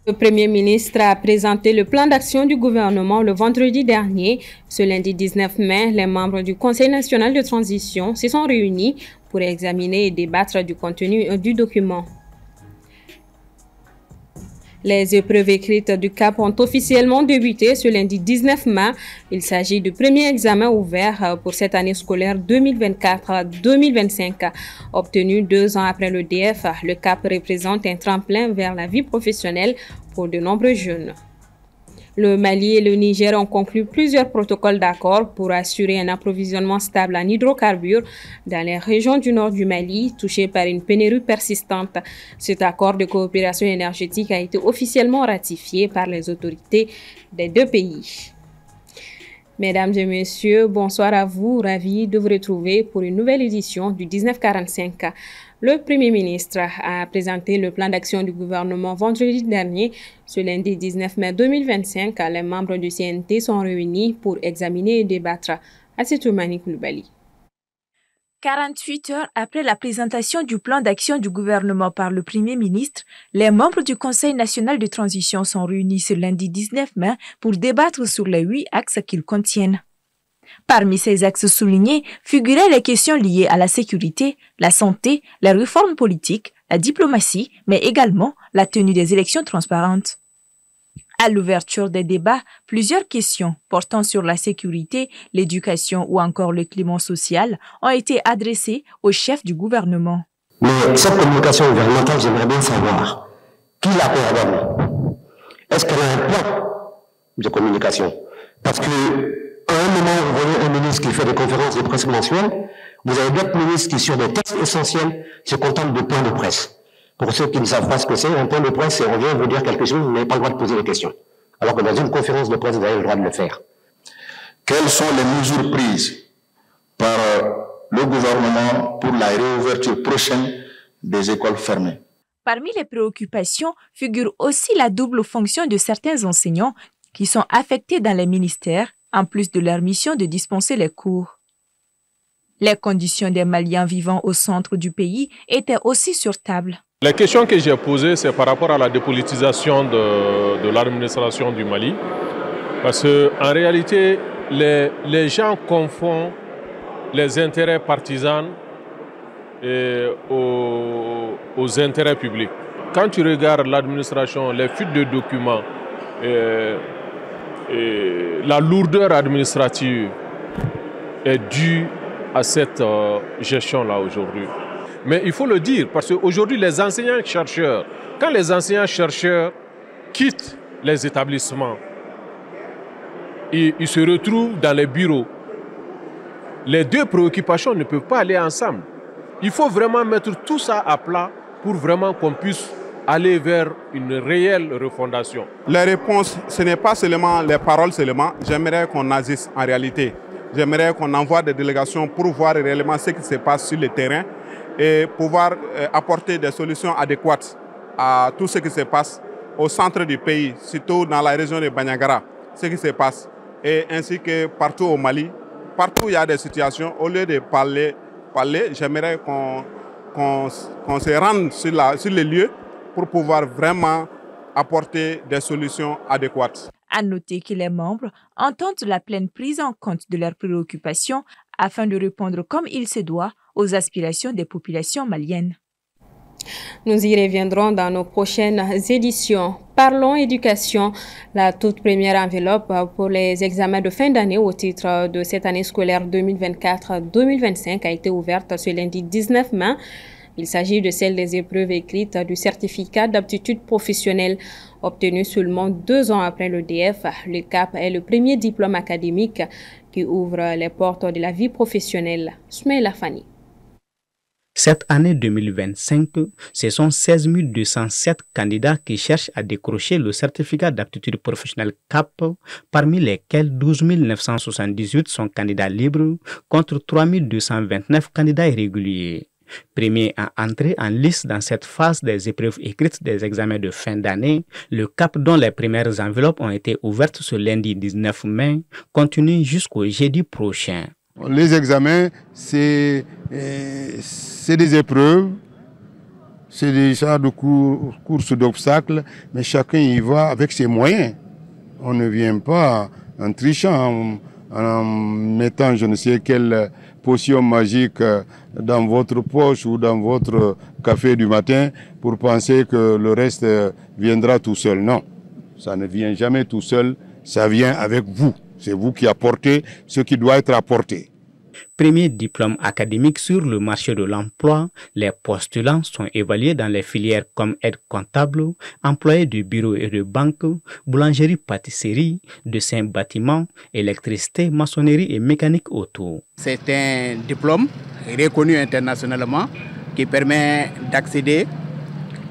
Le Premier ministre a présenté le plan d'action du gouvernement le vendredi dernier. Ce lundi 19 mai, les membres du Conseil national de transition se sont réunis pour examiner et débattre du contenu du document. Les épreuves écrites du CAP ont officiellement débuté ce lundi 19 mai. Il s'agit du premier examen ouvert pour cette année scolaire 2024-2025. Obtenu 2 ans après le DF, le CAP représente un tremplin vers la vie professionnelle pour de nombreux jeunes. Le Mali et le Niger ont conclu plusieurs protocoles d'accord pour assurer un approvisionnement stable en hydrocarbures dans les régions du nord du Mali touchées par une pénurie persistante. Cet accord de coopération énergétique a été officiellement ratifié par les autorités des deux pays. Mesdames et messieurs, bonsoir à vous, ravi de vous retrouver pour une nouvelle édition du 1945. Le Premier ministre a présenté le plan d'action du gouvernement vendredi dernier. Ce lundi 19 mai 2025, les membres du CNT sont réunis pour examiner et débattre. Assetoumani Koulibaly. 48 heures après la présentation du plan d'action du gouvernement par le Premier ministre, les membres du Conseil national de transition sont réunis ce lundi 19 mai pour débattre sur les 8 axes qu'ils contiennent. Parmi ces axes soulignés figuraient les questions liées à la sécurité, la santé, les réformes politiques, la diplomatie, mais également la tenue des élections transparentes. À l'ouverture des débats, plusieurs questions portant sur la sécurité, l'éducation ou encore le climat social ont été adressées au chef du gouvernement. Mais cette communication gouvernementale, j'aimerais bien savoir qui la coordonne. Est-ce qu'elle a un plan de communication? Parce que à un moment, vous voyez un ministre qui fait des conférences de presse mensuelles, vous avez d'autres ministres qui, sur des textes essentiels, se contentent de points de presse. Pour ceux qui ne savent pas ce que c'est, un point de presse, c'est on vient vous dire quelque chose, vous n'avez pas le droit de poser des questions. Alors que dans une conférence de presse, vous avez le droit de le faire. Quelles sont les mesures prises par le gouvernement pour la réouverture prochaine des écoles fermées? Parmi les préoccupations figure aussi la double fonction de certains enseignants qui sont affectés dans les ministères, en plus de leur mission de dispenser les cours. Les conditions des Maliens vivant au centre du pays étaient aussi sur table. La question que j'ai posée, c'est par rapport à la dépolitisation de l'administration du Mali. Parce qu'en réalité, les gens confondent les intérêts partisans aux intérêts publics. Quand tu regardes l'administration, les fuites de documents, la lourdeur administrative est due à cette gestion-là aujourd'hui. Mais il faut le dire, parce qu'aujourd'hui, les enseignants-chercheurs, quand les enseignants-chercheurs quittent les établissements, ils se retrouvent dans les bureaux. Les deux préoccupations ne peuvent pas aller ensemble. Il faut vraiment mettre tout ça à plat pour vraiment qu'on puisse aller vers une réelle refondation. Les réponses, ce n'est pas seulement les paroles seulement. J'aimerais qu'on agisse en réalité. J'aimerais qu'on envoie des délégations pour voir réellement ce qui se passe sur le terrain et pouvoir apporter des solutions adéquates à tout ce qui se passe au centre du pays, surtout dans la région de Bandiagara, ce qui se passe. Et ainsi que partout au Mali, partout où il y a des situations, au lieu de parler, j'aimerais qu'on se rende sur les lieux pour pouvoir vraiment apporter des solutions adéquates. À noter que les membres entendent la pleine prise en compte de leurs préoccupations afin de répondre comme il se doit aux aspirations des populations maliennes. Nous y reviendrons dans nos prochaines éditions. Parlons éducation. La toute première enveloppe pour les examens de fin d'année au titre de cette année scolaire 2024-2025 a été ouverte ce lundi 19 mai. Il s'agit de celle des épreuves écrites du certificat d'aptitude professionnelle obtenu seulement 2 ans après le DF. Le CAP est le premier diplôme académique qui ouvre les portes de la vie professionnelle. Soumaïla Fani. Cette année 2025, ce sont 16 207 candidats qui cherchent à décrocher le certificat d'aptitude professionnelle CAP, parmi lesquels 12 978 sont candidats libres contre 3 229 candidats irréguliers. Premier à entrer en lice dans cette phase des épreuves écrites des examens de fin d'année, le CAP dont les premières enveloppes ont été ouvertes ce lundi 19 mai continue jusqu'au jeudi prochain. Les examens, c'est des épreuves C'est des genres de courses d'obstacles, mais chacun y va avec ses moyens. On ne vient pas en trichant, en mettant je ne sais quelle potion magique dans votre poche ou dans votre café du matin pour penser que le reste viendra tout seul. Non, ça ne vient jamais tout seul, ça vient avec vous. C'est vous qui apportez ce qui doit être apporté. Premier diplôme académique sur le marché de l'emploi, les postulants sont évalués dans les filières comme aide comptable, employé de bureau et de banque, boulangerie-pâtisserie, dessin bâtiment, électricité, maçonnerie et mécanique auto. C'est un diplôme reconnu internationalement qui permet d'accéder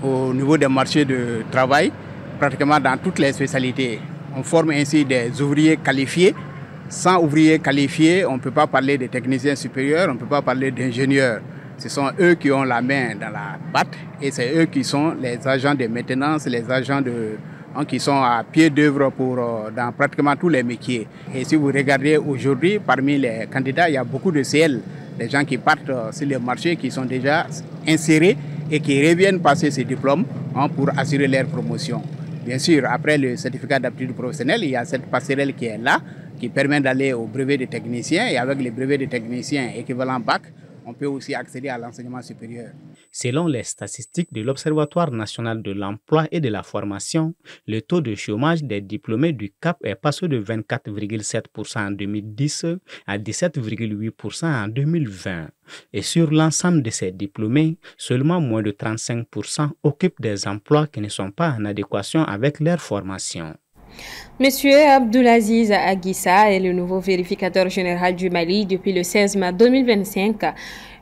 au niveau des marchés de travail pratiquement dans toutes les spécialités. On forme ainsi des ouvriers qualifiés. Sans ouvriers qualifiés, on ne peut pas parler de techniciens supérieurs, on ne peut pas parler d'ingénieurs. Ce sont eux qui ont la main dans la pâte et c'est eux qui sont les agents de maintenance, les agents qui sont à pied d'œuvre dans pratiquement tous les métiers. Et si vous regardez aujourd'hui, parmi les candidats, il y a beaucoup de CL, des gens qui partent sur les marchés, qui sont déjà insérés et qui reviennent passer ces diplômes pour assurer leur promotion. Bien sûr, après le certificat d'aptitude professionnelle, il y a cette passerelle qui est là, qui permet d'aller au brevet de technicien. Et avec les brevets de technicien équivalent bac, on peut aussi accéder à l'enseignement supérieur. Selon les statistiques de l'Observatoire national de l'emploi et de la formation, le taux de chômage des diplômés du CAP est passé de 24,7% en 2010 à 17,8% en 2020. Et sur l'ensemble de ces diplômés, seulement moins de 35% occupent des emplois qui ne sont pas en adéquation avec leur formation. Monsieur Abdoulaziz Aguissa est le nouveau vérificateur général du Mali depuis le 16 mai 2025.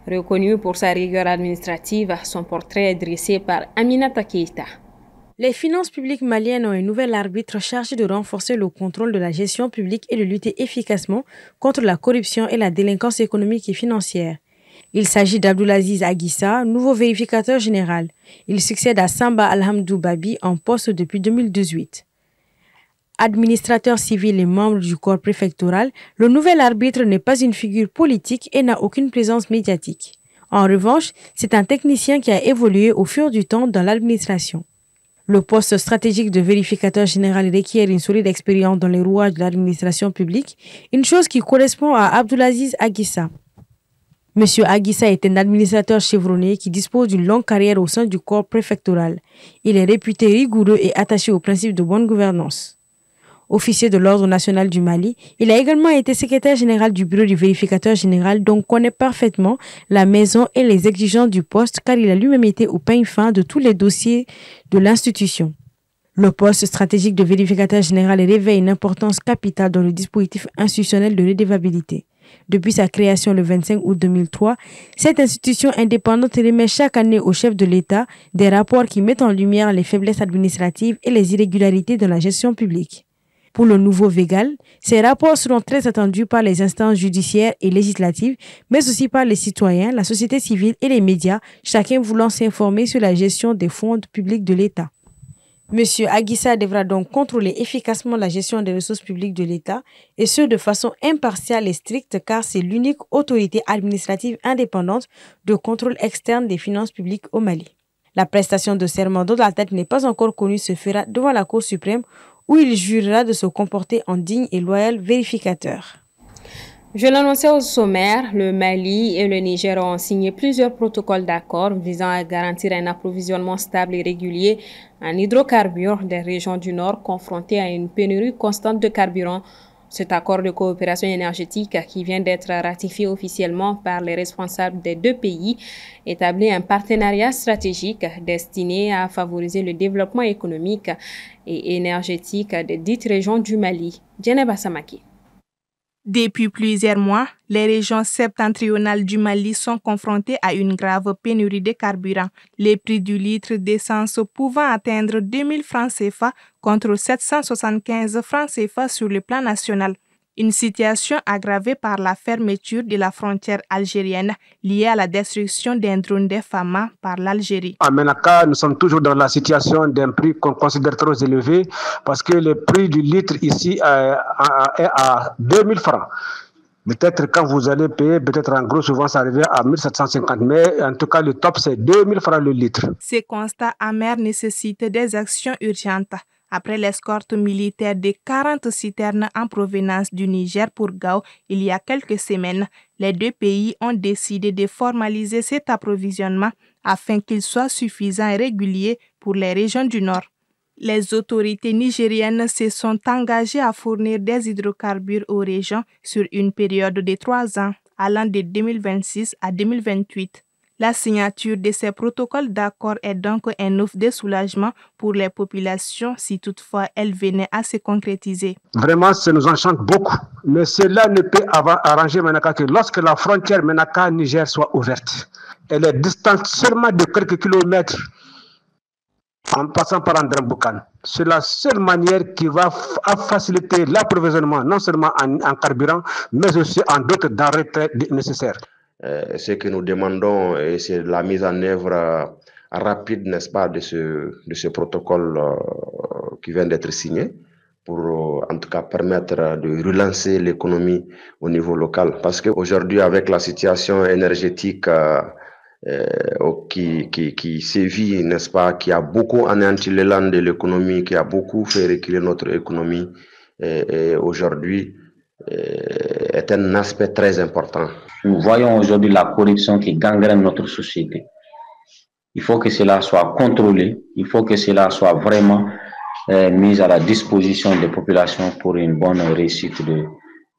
Reconnu pour sa rigueur administrative, son portrait est dressé par Aminata Keïta. Les finances publiques maliennes ont un nouvel arbitre chargé de renforcer le contrôle de la gestion publique et de lutter efficacement contre la corruption et la délinquance économique et financière. Il s'agit d'Abdoulaziz Aguissa, nouveau vérificateur général. Il succède à Samba Alhamdou Babi en poste depuis 2018. Administrateur civil et membre du corps préfectoral, le nouvel arbitre n'est pas une figure politique et n'a aucune présence médiatique. En revanche, c'est un technicien qui a évolué au fur du temps dans l'administration. Le poste stratégique de vérificateur général requiert une solide expérience dans les rouages de l'administration publique, une chose qui correspond à Abdoulaziz Aguissa. Monsieur Aguissa est un administrateur chevronné qui dispose d'une longue carrière au sein du corps préfectoral. Il est réputé rigoureux et attaché aux principes de bonne gouvernance. Officier de l'Ordre national du Mali, il a également été secrétaire général du bureau du vérificateur général, donc connaît parfaitement la maison et les exigences du poste car il a lui-même été au peigne fin de tous les dossiers de l'institution. Le poste stratégique de vérificateur général revêt une importance capitale dans le dispositif institutionnel de redevabilité. Depuis sa création le 25 août 2003, cette institution indépendante remet chaque année au chef de l'État des rapports qui mettent en lumière les faiblesses administratives et les irrégularités dans la gestion publique. Pour le nouveau Végal, ces rapports seront très attendus par les instances judiciaires et législatives, mais aussi par les citoyens, la société civile et les médias, chacun voulant s'informer sur la gestion des fonds publics de l'État. Monsieur Aguissa devra donc contrôler efficacement la gestion des ressources publiques de l'État, et ce de façon impartiale et stricte car c'est l'unique autorité administrative indépendante de contrôle externe des finances publiques au Mali. La prestation de serment dont la tête n'est pas encore connue se fera devant la Cour suprême où il jurera de se comporter en digne et loyal vérificateur. Je l'annonçais au sommaire, le Mali et le Niger ont signé plusieurs protocoles d'accord visant à garantir un approvisionnement stable et régulier en hydrocarbures des régions du Nord confrontées à une pénurie constante de carburant. Cet accord de coopération énergétique qui vient d'être ratifié officiellement par les responsables des deux pays établit un partenariat stratégique destiné à favoriser le développement économique et énergétique des dites régions du Mali. Djeneba Samaki. Depuis plusieurs mois, les régions septentrionales du Mali sont confrontées à une grave pénurie de carburant, les prix du litre d'essence pouvant atteindre 2000 francs CFA contre 775 francs CFA sur le plan national. Une situation aggravée par la fermeture de la frontière algérienne liée à la destruction d'un drone des FAMA par l'Algérie. À Menaka, nous sommes toujours dans la situation d'un prix qu'on considère trop élevé parce que le prix du litre ici est à 2000 francs. Peut-être quand vous allez payer, peut-être en gros, souvent ça revient à 1750, mais en tout cas, le top, c'est 2000 francs le litre. Ces constats amers nécessitent des actions urgentes. Après l'escorte militaire de 40 citernes en provenance du Niger pour Gao il y a quelques semaines, les deux pays ont décidé de formaliser cet approvisionnement afin qu'il soit suffisant et régulier pour les régions du Nord. Les autorités nigériennes se sont engagées à fournir des hydrocarbures aux régions sur une période de 3 ans, allant de 2026 à 2028. La signature de ces protocoles d'accord est donc un offre de soulagement pour les populations si toutefois elles venaient à se concrétiser. Vraiment, ça nous enchante beaucoup. Mais cela ne peut arranger Menaka que lorsque la frontière Menaka-Niger soit ouverte. Elle est distante seulement de quelques kilomètres en passant par André-Boukan. C'est la seule manière qui va faciliter l'approvisionnement, non seulement en carburant, mais aussi en d'autres denrées très nécessaires. Ce que nous demandons, c'est la mise en œuvre rapide, n'est-ce pas, de ce protocole qui vient d'être signé pour en tout cas permettre de relancer l'économie au niveau local. Parce qu'aujourd'hui, avec la situation énergétique qui sévit, n'est-ce pas, qui a beaucoup anéanti l'élan de l'économie, qui a beaucoup fait reculer notre économie, et aujourd'hui est un aspect très important. Nous voyons aujourd'hui la corruption qui gangrène notre société. Il faut que cela soit contrôlé, il faut que cela soit vraiment mis à la disposition des populations pour une bonne réussite de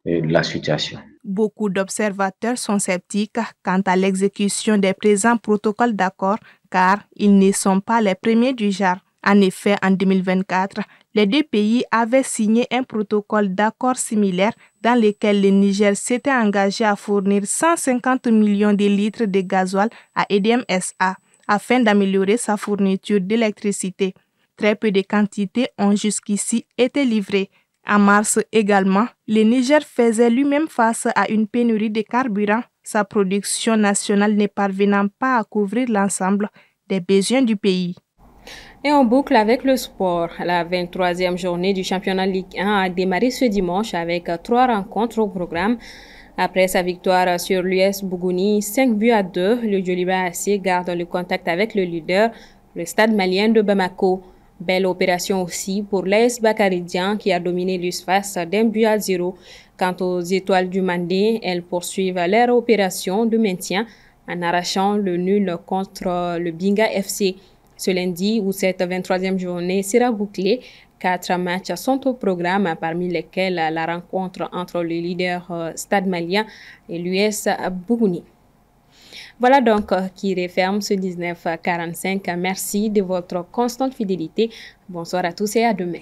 la situation. Beaucoup d'observateurs sont sceptiques quant à l'exécution des présents protocoles d'accord car ils ne sont pas les premiers du genre. En effet, en 2024, les deux pays avaient signé un protocole d'accord similaire dans lequel le Niger s'était engagé à fournir 150 millions de litres de gasoil à EDM SA afin d'améliorer sa fourniture d'électricité. Très peu de quantités ont jusqu'ici été livrées. En mars également, le Niger faisait lui-même face à une pénurie de carburant, sa production nationale ne parvenant pas à couvrir l'ensemble des besoins du pays. Et on boucle avec le sport. La 23e journée du championnat Ligue 1 a démarré ce dimanche avec 3 rencontres au programme. Après sa victoire sur l'US Bougouni, 5-2, le Djoliba AC garde le contact avec le leader, le Stade malien de Bamako. Belle opération aussi pour l'AS Bakaridjan qui a dominé l'USFAS d'1-0. Quant aux étoiles du Mandé, elles poursuivent leur opération de maintien en arrachant le nul contre le Binga FC. Ce lundi, où cette 23e journée sera bouclée, 4 matchs sont au programme, parmi lesquels la rencontre entre le leader Stade malien et l'US Bougouni. Voilà donc qui referme ce 19:45. Merci de votre constante fidélité. Bonsoir à tous et à demain.